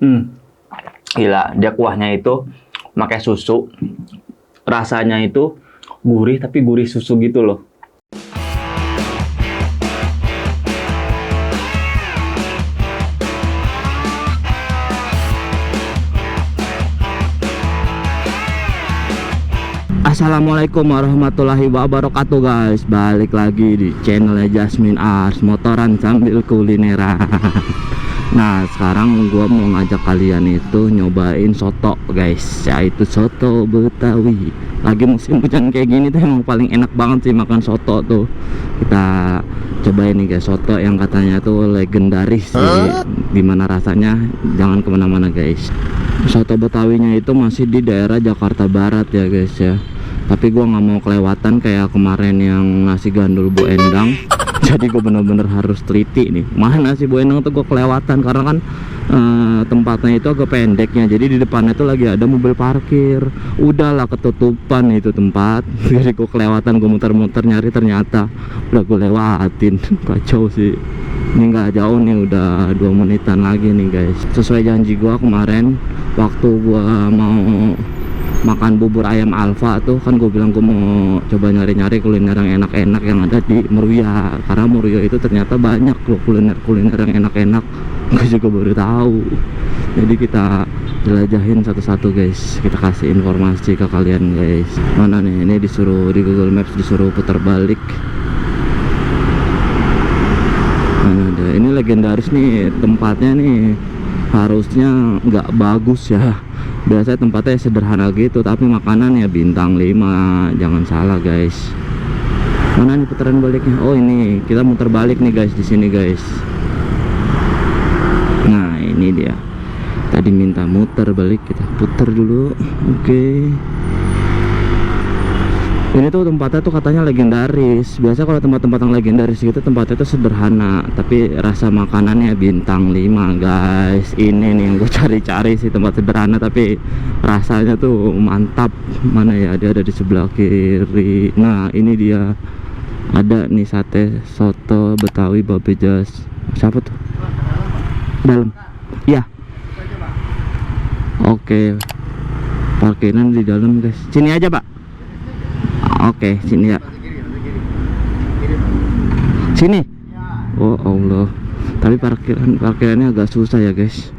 Hmm, Gila, dia kuahnya itu pakai susu. Rasanya itu gurih tapi gurih susu gitu loh. Assalamualaikum warahmatullahi wabarakatuh guys. Balik lagi di channelnya Jasmine Ars, motoran sambil kulineran. Nah sekarang gua mau ngajak kalian itu nyobain soto guys, yaitu soto Betawi. Lagi musim hujan kayak gini tuh emang paling enak banget sih makan soto tuh. Kita cobain nih guys, soto yang katanya tuh legendaris sih. Dimana rasanya, jangan kemana-mana guys. Soto Betawinya itu masih di daerah Jakarta Barat ya guys ya. Tapi gua nggak mau kelewatan kayak kemarin yang nasi gandul Bu Endang. Jadi gue bener-bener harus teliti nih. Mana nasi Bu Endang tuh gue kelewatan karena kan tempatnya itu agak pendeknya. Jadi di depannya tuh lagi ada mobil parkir. Udahlah ketutupan itu tempat. Jadi gue kelewatan, gue muter-muter nyari, ternyata udah gue lewatin. Kacau sih. Ini nggak jauh nih, udah 2 menitan lagi nih guys. Sesuai janji gue kemarin waktu gue mau makan bubur ayam Alfa tuh, kan gue bilang gue mau coba nyari-nyari kuliner yang enak-enak yang ada di Meruya, karena Meruya itu ternyata banyak loh kuliner-kuliner yang enak-enak. Gue juga baru tahu. Jadi kita jelajahin satu-satu guys, kita kasih informasi ke kalian guys. Mana nih, ini disuruh di Google Maps disuruh putar balik. Mana ada, ini legendaris nih tempatnya nih, harusnya nggak bagus ya. Biasanya tempatnya sederhana gitu, tapi makanan ya bintang 5, jangan salah guys. Mana nih putaran baliknya? Oh ini kita muter balik nih guys, di sini guys. Nah ini dia. Tadi minta muter balik, kita puter dulu. Oke. Ini tuh tempatnya tuh katanya legendaris. Biasa kalau tempat-tempat yang legendaris gitu tempatnya tuh sederhana, tapi rasa makanannya bintang 5 guys. Ini nih yang gue cari-cari sih, tempat sederhana tapi rasanya tuh mantap. Mana ya, dia ada di sebelah kiri. Nah ini dia, ada nih sate soto Betawi Babe Jas. Siapa tuh? Dalam. Iya. Oke. Parkiran di dalam guys. Sini aja Pak. Oke, sini ya. Sini. Oh Allah. Tapi parkirannya agak susah ya guys.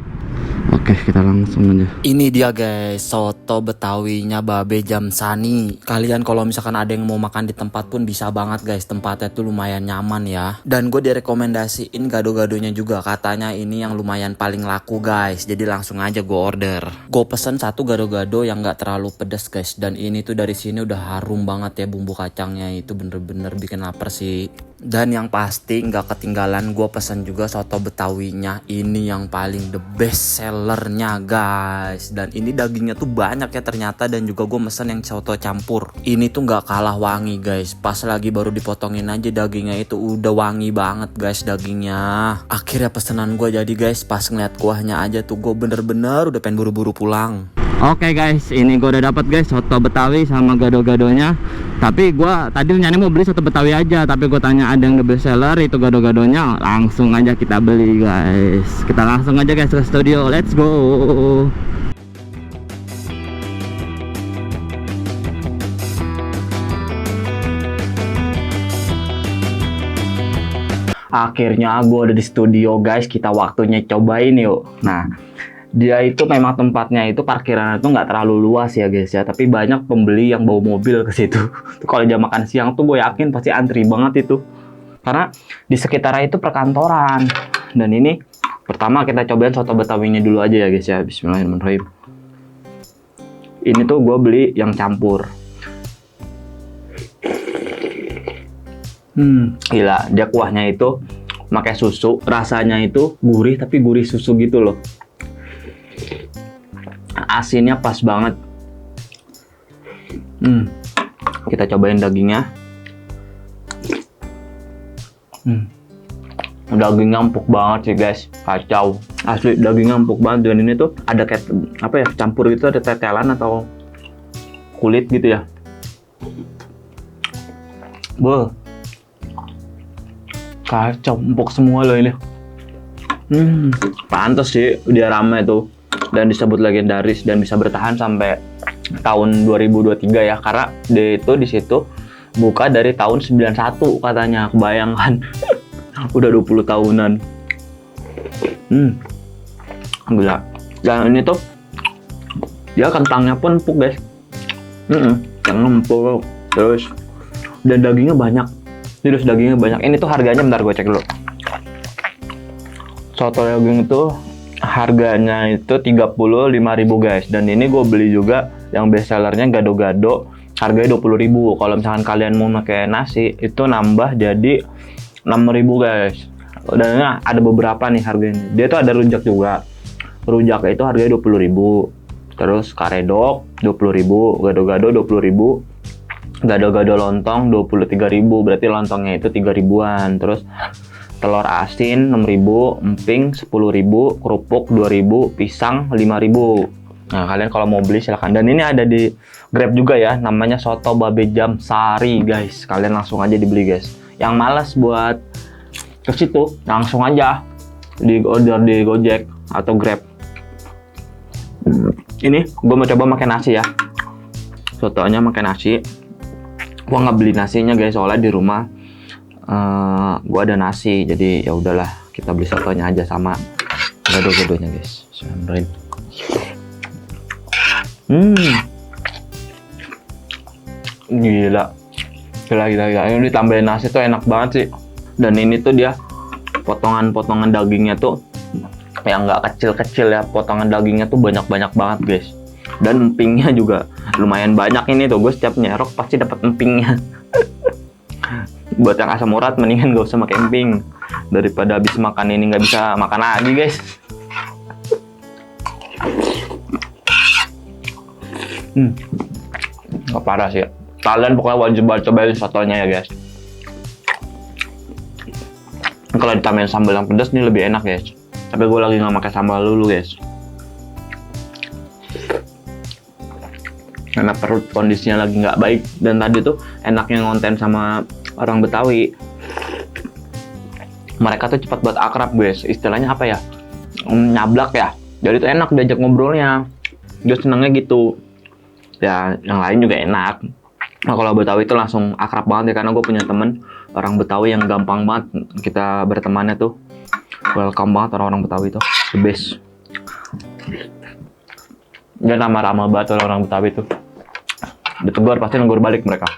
Oke, kita langsung aja. Ini dia guys, soto Betawinya Babe Jamsani. Kalian kalau misalkan ada yang mau makan di tempat pun bisa banget guys. Tempatnya tuh lumayan nyaman ya. Dan gue direkomendasiin gado-gadonya juga. Katanya ini yang lumayan paling laku guys. Jadi langsung aja gue order. Gue pesen satu gado-gado yang gak terlalu pedas guys. Dan ini tuh dari sini udah harum banget ya, bumbu kacangnya itu bener-bener bikin lapar sih. Dan yang pasti nggak ketinggalan gue pesan juga soto Betawinya. Ini yang paling the best sellernya guys. Dan ini dagingnya tuh banyak ya ternyata. Dan juga gue mesen yang soto campur. Ini tuh nggak kalah wangi guys. Pas lagi baru dipotongin aja dagingnya itu udah wangi banget guys dagingnya. Akhirnya pesanan gue jadi guys. Pas ngeliat kuahnya aja tuh gue bener-bener udah pengen buru-buru pulang. Oke guys, ini gue udah dapat guys soto Betawi sama gado-gadonya. Tapi gue tadi rencana mau beli soto Betawi aja, tapi gue tanya ada yang the best seller itu gado-gadonya, langsung aja kita beli guys. Kita langsung aja guys ke studio, let's go. Akhirnya gue ada di studio guys, kita waktunya cobain yuk. Nah, dia itu memang tempatnya itu parkiran itu nggak terlalu luas ya guys ya, tapi banyak pembeli yang bawa mobil ke situ. Kalau jam makan siang tuh gue yakin pasti antri banget itu, karena di sekitar itu perkantoran. Dan ini pertama kita cobain soto Betawinya dulu aja ya guys ya. Bismillahirrahmanirrahim. Ini tuh gue beli yang campur. Gila, dia kuahnya itu pakai susu, rasanya itu gurih tapi gurih susu gitu loh. Asinnya pas banget. Kita cobain dagingnya. Dagingnya empuk banget sih guys, kacau. Asli dagingnya empuk banget. Dan ini tuh ada kayak apa ya, campur gitu, ada tetelan atau kulit gitu ya. Kacau, empuk semua loh ini. Pantes sih dia ramai tuh dan disebut legendaris dan bisa bertahan sampai tahun 2023 ya, karena dia itu di situ buka dari tahun 91 katanya. Kebayangkan. Udah 20 tahunan. Gila. Dan ini tuh dia kentangnya pun empuk guys. Kentang empuk. Terus dan dagingnya banyak. Terus dagingnya banyak. Ini tuh harganya, bentar gue cek dulu. Soto daging itu harganya itu 35.000 guys. Dan ini gue beli juga yang best sellernya gado-gado, harganya 20.000. Kalau misalkan kalian mau pakai nasi itu nambah jadi 6.000 guys. Dan ada beberapa nih harganya. Dia tuh ada rujak juga. Rujak itu harganya 20.000. Terus karedok 20.000, gado-gado 20.000, gado-gado lontong 23.000. Berarti lontongnya itu 3.000-an. Terus telur asin 6.000, emping 10.000, kerupuk 2.000, pisang 5.000. Nah, kalian kalau mau beli silakan. Dan ini ada di Grab juga ya, namanya soto babe jam sari guys. Kalian langsung aja dibeli guys. Yang malas buat ke situ, langsung aja di order di Gojek atau Grab. Ini gue mau coba pakai nasi ya. Sotonya pakai nasi. Gue nggak beli nasinya guys, soalnya di rumah gue ada nasi, jadi ya udahlah kita beli sotonya aja sama gado-gadonya guys. Bismillahirrahmanirrahim. Gila. Ini ditambahin nasi tuh enak banget sih. Dan ini tuh dia potongan-potongan dagingnya tuh yang nggak kecil-kecil ya. Potongan dagingnya tuh banyak-banyak banget guys. Dan empingnya juga lumayan banyak ini tuh. Gue setiap nyerok pasti dapat empingnya. Buat yang asam urat mendingan gak usah pakai emping daripada habis makan ini nggak bisa makan lagi guys. Nggak parah sih. Kalian pokoknya wajib banget cobain sotonya ya guys. Kalau ditambahin sambal yang pedas ini lebih enak guys. Tapi gue lagi nggak pakai sambal dulu guys. Karena perut kondisinya lagi nggak baik. Dan tadi tuh enaknya ngonten sama orang Betawi, mereka tuh cepat buat akrab guys. Istilahnya apa ya, nyablak ya. Jadi tuh enak diajak ngobrolnya. Dia senengnya gitu. Ya yang lain juga enak. Nah kalau Betawi itu langsung akrab banget ya, karena gue punya temen orang Betawi yang gampang banget kita bertemannya tuh. Welcome banget orang-orang Betawi itu, the best. Dia ramah-ramah banget orang Betawi tuh. Ditegur pasti negur balik mereka.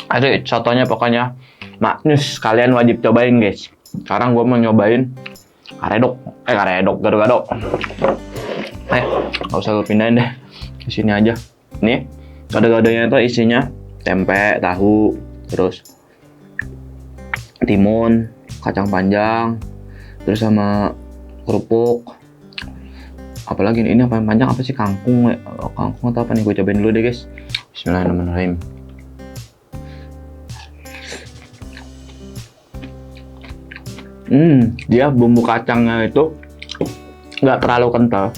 Aduh, sotonya pokoknya maknyus, kalian wajib cobain guys. Sekarang gue mau nyobain karedok, gado-gado. Gak usah gue pindahin deh, di sini aja. Nih, gado-gadonya itu isinya tempe, tahu, terus timun, kacang panjang, terus sama kerupuk. Apalagi ini apa yang panjang apa sih, kangkung atau apa nih? Gue cobain dulu deh guys. Bismillahirrahmanirrahim. Dia bumbu kacangnya itu nggak terlalu kental,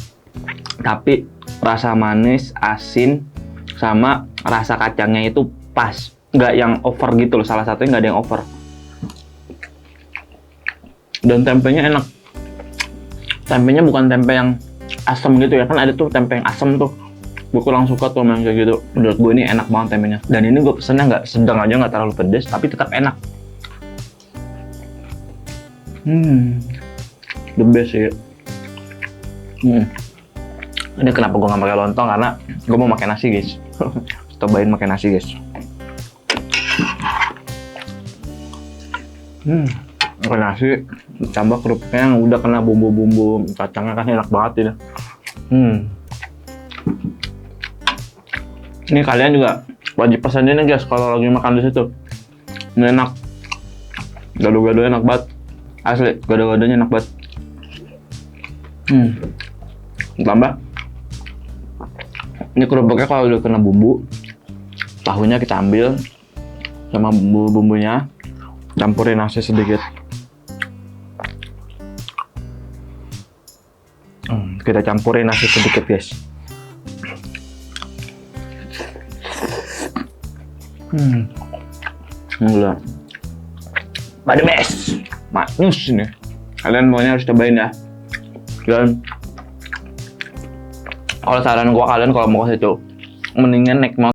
tapi rasa manis, asin, sama rasa kacangnya itu pas, nggak yang over gitu loh. Salah satunya nggak ada yang over. Dan tempenya enak. Tempenya bukan tempe yang asam gitu ya, kan ada tuh tempe yang asam tuh. Gue kurang suka tuh yang kayak gitu. Menurut gue ini enak banget tempenya. Dan ini gue pesennya nggak sedang aja, nggak terlalu pedes, tapi tetap enak. The best sih. Ini kenapa gue nggak pakai lontong, karena gue mau pakai nasi guys. Cobain pakai nasi guys. Pakai nasi, tambah kerupuknya yang udah kena bumbu-bumbu kacangnya, kan enak banget ini. Ini kalian juga wajib pesan ini guys kalau lagi makan di situ. Ini enak. Gado-gado enak banget. Asli, gado-gadonya enak banget. Tambah ini kerupuknya kalau udah kena bumbu, tahunya kita ambil sama bumbu-bumbunya, campurin nasi sedikit. Kita campurin nasi sedikit guys. Gila. the best. Manis nih. Kalian pokoknya harus cobain ya. Dan kalau saran gua, kalian kalau mau ke situ mendingan naik motor